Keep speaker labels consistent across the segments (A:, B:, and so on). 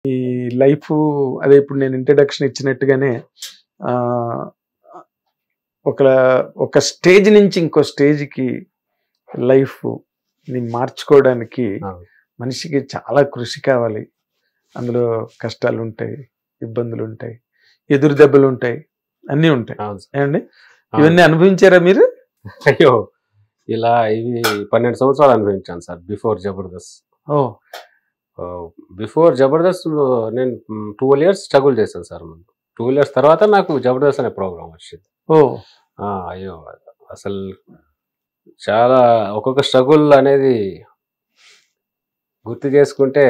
A: ఈ లైఫ్ అదే ఇప్పుడు నేను ఇంట్రడక్షన్ ఇచ్చినట్టుగానే ఆహ్, ఒక ఒక స్టేజ్ నుంచి ఇంకో స్టేజ్‌కి లైఫ్‌ని మార్చుకోవడానికి
B: అవును.
A: మనిషికి చాలా కృషి కావాలి. అందులో కష్టాలుంటాయి, ఇబ్బందులుంటాయి, ఎదురు దెబ్బలుంటాయి, అన్నీ ఉంటాయి.
B: అవును సార్.
A: ఏవండీ?
B: అవును.
A: ఇవన్నీ అనుభవించారా మీరు?
B: అయ్యో! ఇలా ఇవి 12 సంవత్సరాలు అనుభవించాను సార్ బిఫోర్ 'జబర్దస్త్'.
A: ఓహ్!
B: బిఫోర్ 'జబర్దస్త్'లో నేను 12 ఇయర్స్ స్ట్రగుల్ చేశాను సార్ ముందు. 12 ఇయర్స్ తర్వాత నాకు 'జబర్దస్త్' అనే ప్రోగ్రామ్ వచ్చింది.
A: ఓహ్!
B: అయ్యో! అసలు చాలా ఒక్కొక్క స్ట్రగుల్ అనేది గుర్తు చేసుకుంటే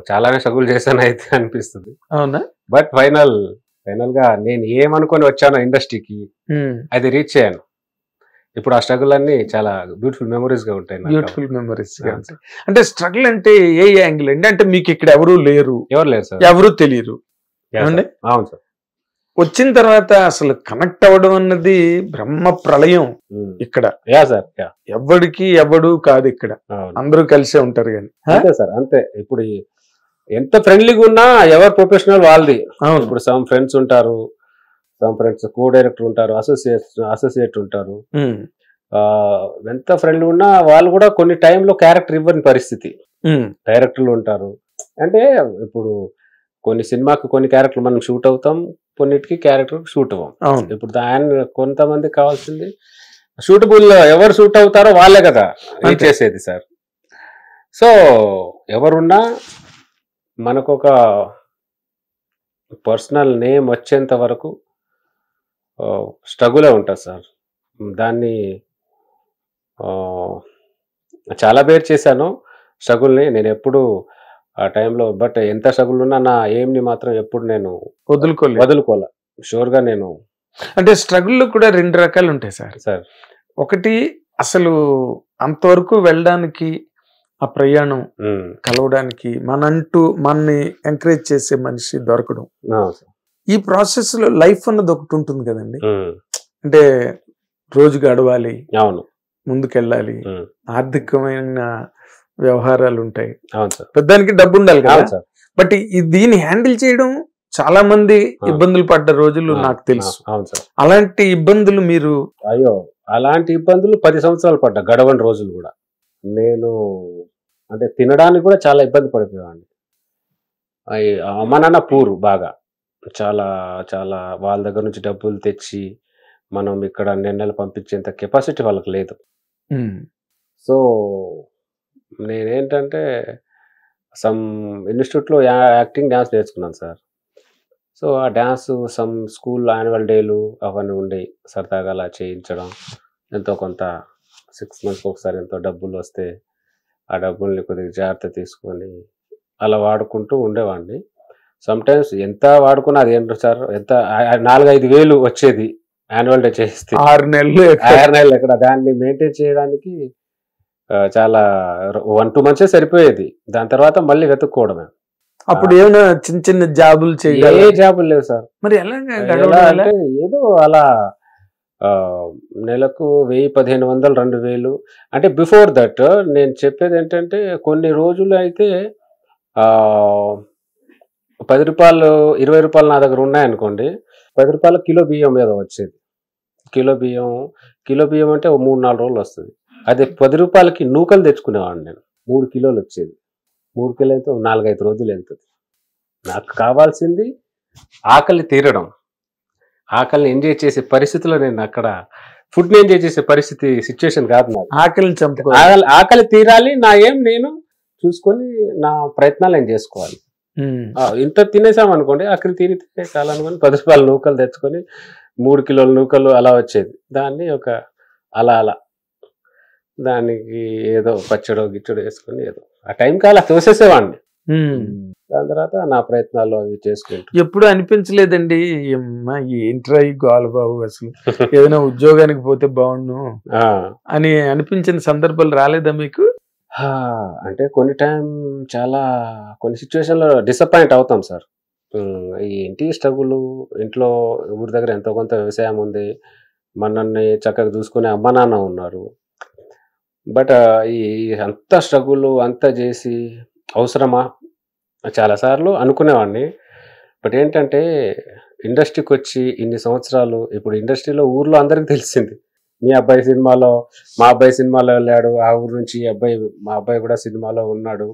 B: చాలానే స్ట్రగుల్ చేశానయితే అనిపిస్తుంది.
A: అవునా?
B: బట్ ఫైనల్‌గా నేను ఏమనుకొని వచ్చానో ఇండస్ట్రీకి
A: హ్మ్.
B: అది రీచ్ అయ్యాను. ఇప్పుడు ఆ స్ట్రగుల్ అన్నీ చాలా బ్యూటిఫుల్ మెమోరీస్‌గా ఉంటాయి నాకు.
A: బ్యూటిఫుల్ మెమరీస్‌గా
B: ఆ!
A: ఉంటాయి. అంటే స్ట్రగుల్ అంటే ఏ యాంగిల్ అండి? అంటే మీకు ఇక్కడ ఎవరు లేరు,
B: ఎవరు లేరు సార్.
A: ఎవరు తెలీరు.
B: యాహ్!
A: ఏవండీ?
B: సార్. అవును సార్.
A: వచ్చిన తర్వాత అసలు కనెక్ట్ అవ్వడం అన్నది బ్రహ్మ ప్రళయం
B: హ్మ్.
A: ఇక్కడ.
B: యాహ్! సార్. యాహ్!
A: ఎవడు కాదు ఇక్కడ.
B: అవును.
A: అందరూ కలిసే ఉంటారు గాని.
B: అంతే సార్. అంతే. ఇప్పుడు ఎంత ఫ్రెండ్లీగా ఉన్నా ఎవరి ప్రొఫెషనల్ వాళ్ళది.
A: అవును.
B: ఇప్పుడు సమ్ ఫ్రెండ్స్ ఉంటారు. సమ్ ఫ్రెండ్స్ కో డైరెక్టర్ ఉంటారు. అసోసియేట్ ఉంటారు.
A: హ్మ్.
B: ఎంత ఫ్రెండ్లీ ఉన్నా వాళ్ళు కూడా కొన్ని టైంలో క్యారెక్టర్ ఇవ్వని పరిస్థితి.
A: హ్మ్.
B: డైరెక్టర్లు ఉంటారు. అంటే ఇప్పుడు కొన్ని సినిమాకి కొన్ని క్యారెక్టర్లు మనం షూట్ అవుతాం. కొన్నిటికి క్యారెక్టర్ షూట్ అవ్వం.
A: అవును.
B: ఇప్పుడు కొంతమందికి కావాల్సింది షూటబుల్ ఎవరు షూట్ అవుతారో వాళ్ళే కదా రీచ్
A: అంతే.
B: చేసేది సార్. సో ఎవరున్నా మనకొక పర్సనల్ నేమ్ వచ్చేంత వరకు స్ట్రగులే ఉంటది సార్. దాన్ని ఆహ్, చాలా బేర్ చేశాను స్ట్రగుల్‌ని. నేనెప్పుడు ఆ టైంలో బట్ ఎంత స్ట్రగుల్ ఉన్నా నా ఎయిమ్‌ని మాత్రం ఎప్పుడు నేను
A: వదులుకోలేదు.
B: వదులుకోలే. షూర్‌గా నేను
A: అంటే స్ట్రగుల్‌లో కూడా 2 రకాలు ఉంటాయి సార్.
B: సార్.
A: ఒకటి అసలు అంతవరకు వెళ్ళడానికి ఆ ప్రయాణం
B: హ్మ్.
A: కలవడానికి మనని ఎంకరేజ్ చేసే మనిషి దొరకడం.
B: అవును సార్.
A: ఈ ప్రాసెస్‌లో లైఫ్ అన్నది ఒకటి ఉంటుంది కదండీ.
B: హ్మ్.
A: అంటే రోజు గడవాలి,
B: అవును.
A: ముందుకెళ్ళాలి,
B: హ్మ్.
A: ఆర్థికమైన వ్యవహారాలు ఉంటాయి.
B: అవును సార్.
A: పెద్దానికి డబ్బు ఉండాలి కదా.
B: అవును సార్.
A: బట్ దీన్ని హ్యాండిల్ చేయడం చాలా మంది
B: ఆ!
A: ఇబ్బందులు పడ్డ రోజులు
B: ఆ!
A: నాకు తెలుసు.
B: అవును సార్.
A: అలాంటి ఇబ్బందులు మీరు
B: అయ్యో! అలాంటి ఇబ్బందులు 10 సంవత్సరాలు పడ్డా. గడవని రోజులు గూడా. నేను అంటే తినడానికి కూడా చాలా ఇబ్బంది పడిపోయేవాడిని. అమ్మ నాన్న పూర్ బాగా. చాలా చాలా వాళ్ళ దగ్గర నుంచి డబ్బులు తెచ్చి, మనం ఇక్కడ నెలలు పంపించేంత కెపాసిటీ వాళ్ళకి లేదు.
A: హ్మ్.
B: సో, నేనేంటంటే సమ్ ఇన్‌స్టిట్యూట్‌లో యాక్టింగ్, డాన్స్ నేర్చుకున్నాను సార్. సో, ఆ డాన్సు స్కూల్ యాన్యువల్ డేలు అవన్నీ ఉండేయి. సరదాగా అలా చేయించడం. ఎంతో కొంత 6 మంత్స్‌కి ఒకసారి ఎంతో డబ్బులొస్తే, ఆ డబ్బుల్ని కొద్దిగా జాగ్రత్త తీసుకొని, అలా వాడుకుంటూ ఉండేవాడిని. సమ్‌టైమ్స్ ఎంత వాడుకున్నా అదేంటో సార్ ఎంత 4, 5 వేలు వచ్చేది యాన్యువల్ డే చేస్తే.
A: 6 నెలలు
B: 6 నెలలు ఎక్కడ దాన్ని మెయింటైన్ చేయడానికి చాలా 1, 2 మంత్సే సరిపోయేది. దాని తర్వాత మళ్ళీ వెతుక్కోవడమే.
A: అప్పుడు ఏమైనా చిన్న చిన్న జాబులు
B: ఏ
A: చేయగలరా?
B: జాబులు లేవు సార్.
A: మరి ఎలాగా
B: ఎలా
A: గడవడం ఎలా?
B: అంటే ఏదో అలా నెలకు 1000, 1500, 2000 అంటే బిఫోర్ దట్ నేను చెప్పేదేంటంటే కొన్ని రోజులైతే ఆహ్, రూ. 10, రూ. 20 నా దగ్గర ఉన్నాయనుకోండి. రూ. 10 కిలో బియ్యం ఏదో వచ్చేది. కిలో బియ్యం, కిలో బియ్యం అంటే ఓ 3, 4 రోజులొస్తది. అదే రూ. 10కి నూకలు తెచ్చుకునేవాడిని నేను. 3 కిలోలొచ్చేది. 3 కిలోలైతే 4, 5 రోజులెళ్తది. నాకు కావాల్సింది ఆకలి తీరడం. ఆకలిని ఎంజాయ్ చేసే పరిస్థితిలో నేనక్కడ ఫుడ్‌ని ఎంజాయ్ చేసే సిట్యుయేషన్ కాదు నాది.
A: ఆకలిని చంపుకోవాలి.
B: ఆకలి తీరాలి. నేను చూసుకొని నా ప్రయత్నాలు నేను చేసుకోవాలి.
A: హ్మ్.
B: ఇంత తినేసామనుకోండి ఆకలి తీరితే చాలనుకోని రూ. 10 నూకలు తెచ్చుకొని 3 కిలోల నూకలు అలా వచ్చేది. దాన్ని అలా దానికి ఏదో పచ్చడో, గిచ్చడో యేసుకొని ఏదో ఆ టైంకి అలా తోసేసేవాడిని.
A: హ్మ్.
B: దాని తర్వాత నా ప్రయత్నాలు అవి చేసుకుంటూ
A: ఎప్పుడు అనిపించలేదండి అమ్మా ఏంట్రా ఈ గోల బాబు అసలు ఏదైనా ఉద్యోగానికి పోతే బాగుండు
B: ఆ!
A: అని అనిపించిన సందర్భాలు రాలేదా మీకు?
B: అంటే కొన్ని సిట్యుయేషన్‌లో డిసప్పాయింట్ అవుతాం సార్. ఏంటి స్ట్రగులు ఇంట్లో ఊరి దగ్గర ఎంతో కొంత వ్యవసాయం ఉంది. మనల్ని చక్కగా చూసుకునే అమ్మ, నాన్న ఉన్నారు. బట్ ఈ అంత స్ట్రగులు అంతా జేసి అవసరమా? చాలాసార్లు అనుకునేవాడిని. బట్ ఏంటంటే ఇండస్ట్రీకి వచ్చి ఇన్ని సంవత్సరాలు ఇప్పుడు ఇండస్ట్రీలో ఊర్లో అందరికీ తెలిసింది. మీ అబ్బాయి సినిమాలో, మా అబ్బాయి సినిమాలో వెళ్ళాడు, ఆ ఊరు నుంచి ఈ అబ్బాయి, మా అబ్బాయి కూడా సినిమాలో ఉన్నాడు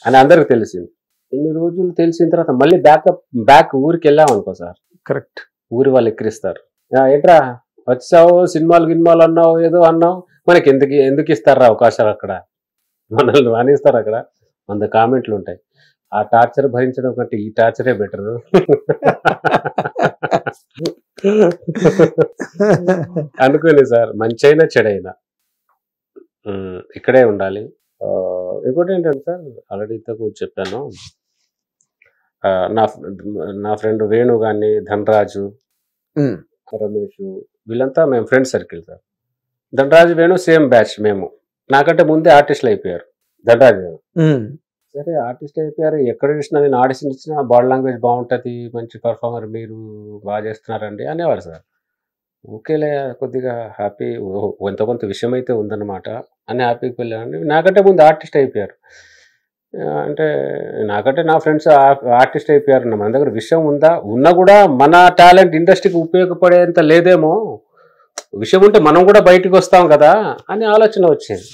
B: అని అందరికి తెలిసింది. ఇన్ని రోజులు తెలిసిన తర్వాత మళ్ళీ బ్యాక్ ఊరికి వెళ్ళామనుకో సార్,
A: కరెక్ట్,
B: ఊరి వాళ్ళు ఎక్కిరిస్తారు. ఏంట్రా వచ్చావు, సినిమాలు అన్నావు, ఏదో అన్నావు, మనకి ఎందుకు ఇస్తారా అవకాశాలు, అక్కడ మనల్ని రాణిస్తారు, అక్కడ 100 కామెంట్లు ఉంటాయి. ఆ టార్చర్ భరించడం కంటే ఈ టార్చరే బెటర్ అనుకుని సార్, మంచైనా చెడైనా ఇక్కడే ఉండాలి. ఇంకోటి ఏంటంటే సార్, ఆల్రెడీ ఇంతకు చెప్పాను, నా ఫ్రెండ్ వేణు కానీ, ధనరాజు, రమేష్, వీళ్ళంతా మేము friend circle sir. Dhanraj, Venu same batch మేము. నాకంటే ముందే ఆర్టిస్టులు అయిపోయారు ధనరాజు వేణు. సరే ఆర్టిస్ట్ అయిపోయారు, ఎక్కడ చూసినా నేను ఆడిషన్ ఇచ్చినా బాడీ లాంగ్వేజ్ బాగుంటుంది, మంచి పర్ఫార్మర్, మీరు బాగా చేస్తున్నారండి అనేవారు సార్. ఓకేలే, కొద్దిగా హ్యాపీ, కొంత విషయం అయితే ఉందన్నమాట అని హ్యాపీకి వెళ్ళాను. నాకంటే ముందు ఆర్టిస్ట్ అయిపోయారు అంటే, నాకంటే నా ఫ్రెండ్స్ ఆర్టిస్ట్ అయిపోయారు. మన దగ్గర విషయం ఉందా, ఉన్నా కూడా మన టాలెంట్ ఇండస్ట్రీకి ఉపయోగపడేంత లేదేమో, విషయం ఉంటే మనం కూడా బయటకు వస్తాం కదా అని ఆలోచన వచ్చేది.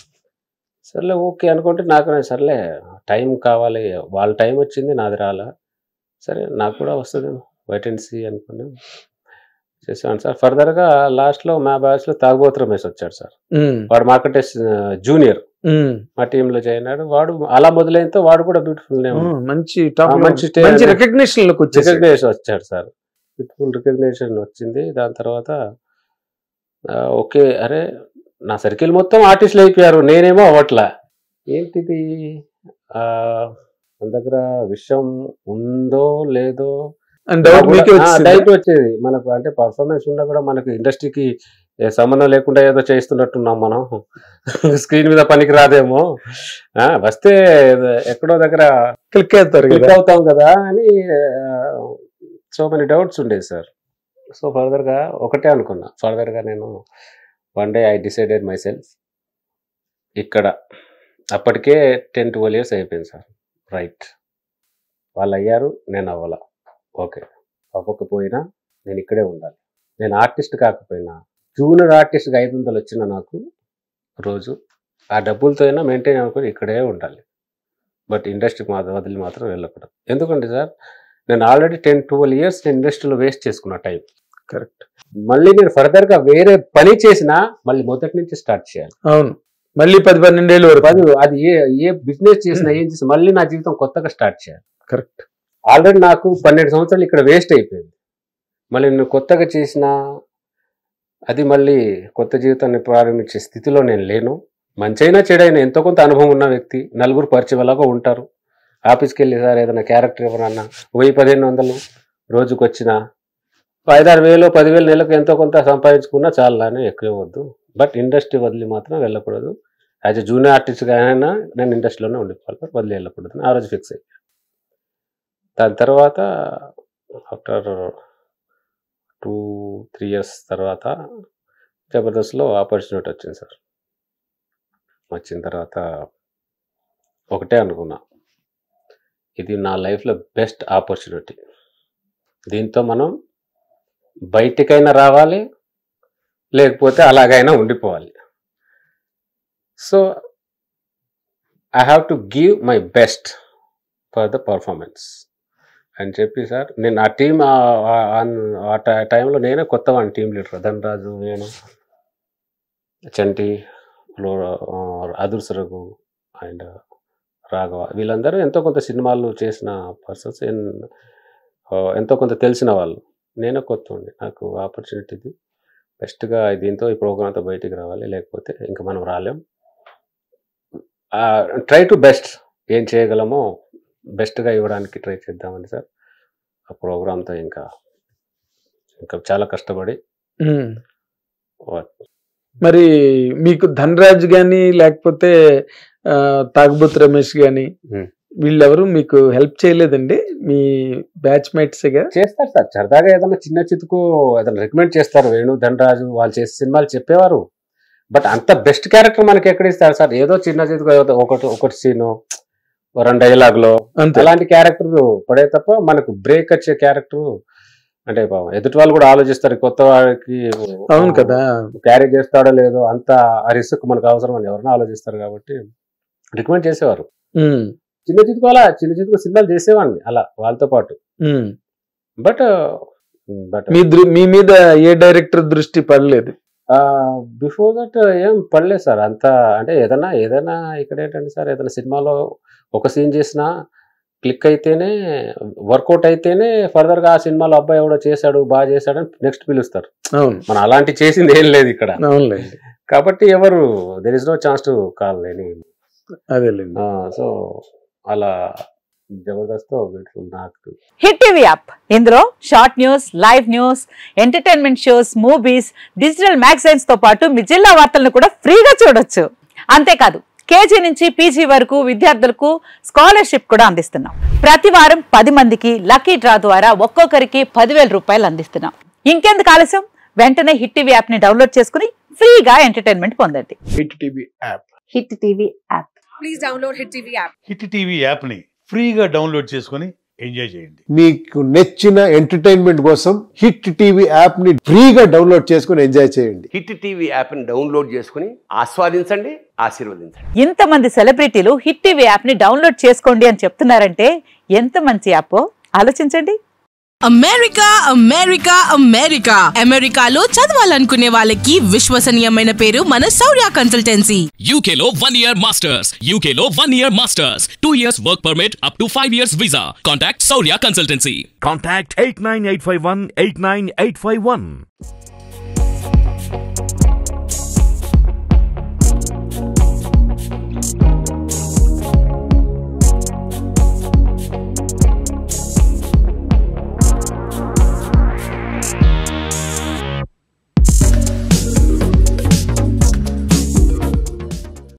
B: సర్లే ఓకే అనుకుంటే, నాకు సర్లే టైం కావాలి, వాళ్ళ టైం వచ్చింది, నాది రాలా, సరే నాకు కూడా వస్తుందేమో, వెయిట్ అండ్ సీ అనుకుని చేసాను సార్. ఫర్దర్గా లాస్ట్లో మా బ్యాచ్లో తాగుబోతు రమేష్ వచ్చాడు సార్. వాడు మాకంటే జూనియర్, మా టీంలో జాయిన్ అయ్యాడు. వాడు అలా మొదలైనతో వాడు కూడా బ్యూటిఫుల్ నేమ్, మంచి రికగ్నిషన్ వచ్చాడు సార్. బ్యూటిఫుల్ రికగ్నిషన్ వచ్చింది. దాని తర్వాత ఓకే, అరే నా సర్కిల్ మొత్తం ఆర్టిస్టులు అయిపోయారు, నేనేమో అవ్వట్లా, ఏంటిది, మన దగ్గర విషయం ఉందో లేదో డౌట్ వచ్చేది మనకు. అంటే పర్ఫార్మెన్స్ ఉన్నా కూడా మనకు ఇండస్ట్రీకి సంబంధం లేకుండా ఏదో చేస్తున్నట్టున్నాం మనం, స్క్రీన్ మీద పనికి రాదేమో, వస్తే ఎక్కడో దగ్గర క్లిక్ అవుతాం కదా అని సో మెనీ డౌట్స్ ఉండేది సార్. సో ఫర్దర్గా ఒకటే అనుకున్నా, ఫర్దర్గా నేను one day I decided my self, ఇక్కడ అప్పటికే 10-12 years అయిపోయింది సార్. రైట్, వాళ్ళు అయ్యారు, నేను అవ్వాల, ఓకే, అవ్వకపోయినా నేను ఇక్కడే ఉండాలి. నేను ఆర్టిస్ట్ కాకపోయినా జూనియర్ ఆర్టిస్ట్కి 500 వచ్చిన నాకు రోజు, ఆ డబ్బులతో అయినా మెయింటైన్ అనుకుని ఇక్కడే ఉండాలి. బట్ ఇండస్ట్రీకి వదిలి మాత్రం వెళ్ళకూడదు. ఎందుకంటే సార్, నేను ఆల్రెడీ 10-12 years నేను ఇండస్ట్రీలో వేస్ట్ చేసుకున్న టైం.
A: కరెక్ట్.
B: మళ్ళీ నేను ఫర్దర్గా వేరే పని చేసినా మళ్ళీ మొదటి నుంచి స్టార్ట్ చేయాలి.
A: అవును, మళ్ళీ 10-12 ఏళ్ళు వరకు
B: అది ఏ బిజినెస్ చేసినా ఏం చేసినా మళ్ళీ నా జీవితం కొత్తగా స్టార్ట్ చేయాలి.
A: కరెక్ట్.
B: ఆల్రెడీ నాకు 12 సంవత్సరాలు ఇక్కడ వేస్ట్ అయిపోయింది. మళ్ళీ నేను కొత్తగా చేసినా అది మళ్ళీ కొత్త జీవితాన్ని ప్రారంభించే స్థితిలో నేను లేను. మంచైనా చెడైనా ఎంతో కొంత అనుభవం ఉన్న వ్యక్తి, నలుగురు పరిచయం ఎలాగో ఉంటారు. ఆఫీస్కి వెళ్ళి సార్ ఏదైనా క్యారెక్టర్ ఎవరన్నా 1000-1500 రోజుకు వచ్చిన 5-6 వేలు 10,000 నెలకు ఎంతో కొంత సంపాదించుకున్నా చాలానే, ఎక్కువ వద్దు. బట్ ఇండస్ట్రీ వదిలి మాత్రం వెళ్ళకూడదు. యాజ్ ఎ జూనియర్ ఆర్టిస్ట్గా అయినా నేను ఇండస్ట్రీలోనే ఉండిపోవాలి, వదిలి వెళ్ళకూడదు, ఆ రోజు ఫిక్స్ అయ్యి. దాని తర్వాత ఆఫ్టర్ 2-3 years తర్వాత జబర్దస్త్లో ఆపర్చునిటీ వచ్చింది సార్. వచ్చిన తర్వాత ఒకటే అనుకున్నా, ఇది నా లైఫ్లో బెస్ట్ ఆపర్చునిటీ, దీంతో మనం బయటికైనా రావాలి, లేకపోతే అలాగైనా ఉండిపోవాలి. So I have to give my best for the performance అని చెప్పి సార్, నేను ఆ టీం ఆ టైంలో నేనే కొత్తవాడిని, team leader Dhanraj, Venu, Chanti, Adhurs Raghu and Raghava, వీళ్ళందరూ ఎంతో కొంత సినిమాలు చేసిన పర్సన్స్, ఎంతో కొంత తెలిసిన వాళ్ళు. నేనే కొత్త ఉండి, నాకు ఆపర్చునిటీ ఇది బెస్ట్గా, దీంతో ఈ ప్రోగ్రామ్తో బయటికి రావాలి, లేకపోతే ఇంకా మనం రాలేం. ట్రై టు బెస్ట్, ఏం చేయగలమో బెస్ట్గా ఇవ్వడానికి ట్రై చేద్దామని సార్ ఆ ప్రోగ్రామ్తో ఇంకా చాలా కష్టపడి.
A: మరి మీకు ధనరాజ్ కానీ లేకపోతే తాగుబోతు రమేష్ కానీ వీళ్ళెవరు మీకు హెల్ప్ చేయలేదండి? మీ బ్యాచ్ మేట్స్గా
B: చేస్తారు సార్, సరదాగా ఏదైనా చిన్న చితుకు ఏదైనా రికమెండ్ చేస్తారు. వేణు, ధనరాజు వాళ్ళు చేసే సినిమాలు చెప్పేవారు. బట్ అంత బెస్ట్ క్యారెక్టర్ మనకి ఎక్కడ ఇస్తారు సార్? ఏదో చిన్న చితుకు ఒకటి సీను రెండు డైలాగులో
A: అంతే.
B: అలాంటి క్యారెక్టర్ పడే తప్ప మనకు బ్రేక్ వచ్చే క్యారెక్టర్ అంటే ఎదుటి వాళ్ళు కూడా ఆలోచిస్తారు కొత్త వాడికి
A: అవును కదా,
B: క్యారీ చేస్తాడో లేదో అంత ఆ రిస్క్ మనకు అవసరం అని ఎవరైనా ఆలోచిస్తారు కాబట్టి రికమెండ్ చేసేవారు. చిన్న చితుకు సినిమాలు చేసేవాడిని అలా వాళ్ళతో పాటు. బట్
A: మీ మీద ఏ డైరెక్టర్ దృష్టి పడలేదు?
B: బిఫోర్ దట్ ఏం పడలేదు సార్ అంత. అంటే ఏదైనా ఇక్కడ ఏంటంటే సార్ ఏదైనా సినిమాలో ఒక సీన్ చేసినా క్లిక్ అయితేనే వర్కౌట్ అయితేనే ఫర్దర్ గా ఆ సినిమాలో అబ్బాయి ఎవడో చేశాడు బాగా చేశాడు అని నెక్స్ట్ పిలుస్తారు. మనం అలాంటి చేసింది ఏం లేదు ఇక్కడ. కాబట్టి ఎవరు there is no chance to call any.
A: అదేలేండి.
B: సో అలా జబర్దస్త్ బ్యూటిఫుల్ నాకు.
C: హిట్ టీవీ యాప్, ఇందులో short news, live news, entertainment shows, movies, digital magazines తో పాటు మీ జిల్లా వార్తలను కూడా ఫ్రీగా చూడొచ్చు. అంతేకాదు కేజీ నుంచి పీజీ వరకు విద్యార్థులకు స్కాలర్షిప్ కూడా అందిస్తున్నాం. ప్రతి వారం 10 మందికి లక్కీ డ్రా ద్వారా ఒక్కొక్కరికి 10,000 రూపాయలు అందిస్తున్నాం. ఇంకెందుకు ఆలస్యం, వెంటనే హిట్ టీవీ యాప్ ని డౌన్లోడ్ చేసుకుని ఫ్రీగా ఎంటర్టైన్మెంట్ పొందండి.
A: Hit TV app.
C: Hit TV app.
D: Please download hit TV app.
E: Hit TV app ని ఫ్రీగా డౌన్లోడ్ చేసుకొని ఎంజాయ్ చేయండి.
F: మీకు నచ్చిన ఎంటర్టైన్మెంట్ కోసం హిట్ టీవీ యాప్ ని ఫ్రీగా డౌన్లోడ్ చేసుకొని ఎంజాయ్ చేయండి.
G: హిట్ టీవీ యాప్ ని డౌన్లోడ్ చేసుకుని ఆస్వాదించండి, ఆశీర్వదించండి.
C: ఇంతమంది సెలబ్రిటీలు హిట్ టీవీ యాప్ ని డౌన్లోడ్ చేసుకోండి అని చెప్తున్నారంటే ఎంత మంచి యాప్ ఆలోచించండి.
D: అమెరికా అమెరికాలో చదవాలనుకునే వాళ్ళకి విశ్వసనీయమైన పేరు మన శౌర్య కన్సల్టెన్సీ.
H: UK లో 1 year masters, UK లో 1 year masters, 2 years work permit up to 5 years visa. Contact Saurya Consultancy.
I: Contact 89851 89851.